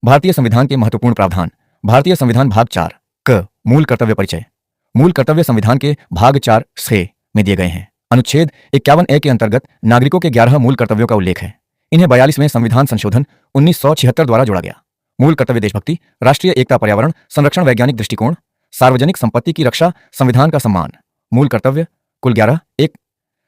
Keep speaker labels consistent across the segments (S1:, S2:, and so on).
S1: भारतीय संविधान के महत्वपूर्ण प्रावधान। भारतीय संविधान भाग 4 क मूल कर्तव्य परिचय। मूल कर्तव्य संविधान के भाग 4 से में दिए गए हैं। अनुच्छेद 51A के अंतर्गत नागरिकों के 11 मूल कर्तव्यों का उल्लेख है। इन्हें 42वें संविधान संशोधन 1976 द्वारा जोड़ा गया। मूल कर्तव्य देशभक्ति, राष्ट्रीय एकता, पर्यावरण संरक्षण, वैज्ञानिक दृष्टिकोण, सार्वजनिक संपत्ति की रक्षा, संविधान का सम्मान। मूल कर्तव्य कुल 11। 1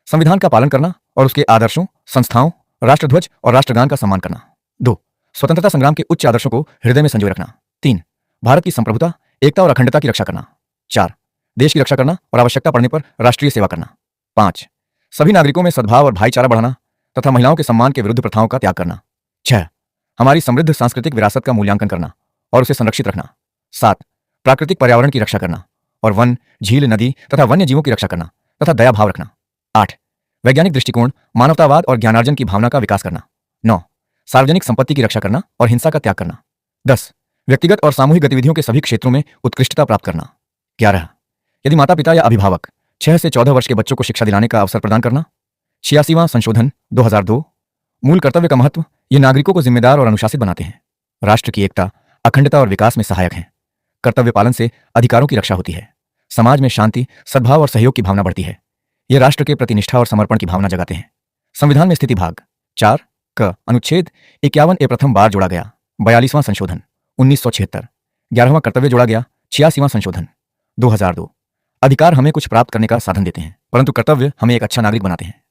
S1: संविधान का पालन करना और उसके आदर्शों, संस्थाओं, राष्ट्रध्वज और राष्ट्रगान का सम्मान करना। 2 स्वतंत्रता संग्राम के उच्च आदर्शों को हृदय में संजोए रखना। 3 भारत की संप्रभुता, एकता और अखंडता की रक्षा करना। 4 देश की रक्षा करना और आवश्यकता पड़ने पर राष्ट्रीय सेवा करना। 5 सभी नागरिकों में सद्भाव और भाईचारा बढ़ाना तथा महिलाओं के सम्मान के विरुद्ध प्रथाओं का त्याग करना। 6 हमारी समृद्ध सांस्कृतिक विरासत का मूल्यांकन करना और उसे संरक्षित रखना। 7 प्राकृतिक पर्यावरण की रक्षा करना और वन, झील, नदी तथा वन्य जीवों की रक्षा करना तथा दया भाव रखना। 8 वैज्ञानिक दृष्टिकोण, मानवतावाद और ज्ञानार्जन की भावना का विकास करना। 9 सार्वजनिक संपत्ति की रक्षा करना और हिंसा का त्याग करना। 10 व्यक्तिगत और सामूहिक गतिविधियों के सभी क्षेत्रों में उत्कृष्टता प्राप्त करना। 11 यदि माता पिता या अभिभावक 6 से 14 वर्ष के बच्चों को शिक्षा दिलाने का अवसर प्रदान करना। 86वां संशोधन 2002। मूल कर्तव्य का महत्व। ये नागरिकों को जिम्मेदार और अनुशासित बनाते हैं, राष्ट्र की एकता, अखंडता और विकास में सहायक हैं। कर्तव्य पालन से अधिकारों की रक्षा होती है, समाज में शांति, सद्भाव और सहयोग की भावना बढ़ती है। ये राष्ट्र के प्रति निष्ठा और समर्पण की भावना जगाते हैं। संविधान में स्थिति भाग 4 क अनुच्छेद 51A प्रथम बार जोड़ा गया। 42वां संशोधन 1976। 11वां कर्तव्य जोड़ा गया। 86वां संशोधन 2002। अधिकार हमें कुछ प्राप्त करने का साधन देते हैं, परंतु कर्तव्य हमें एक अच्छा नागरिक बनाते हैं।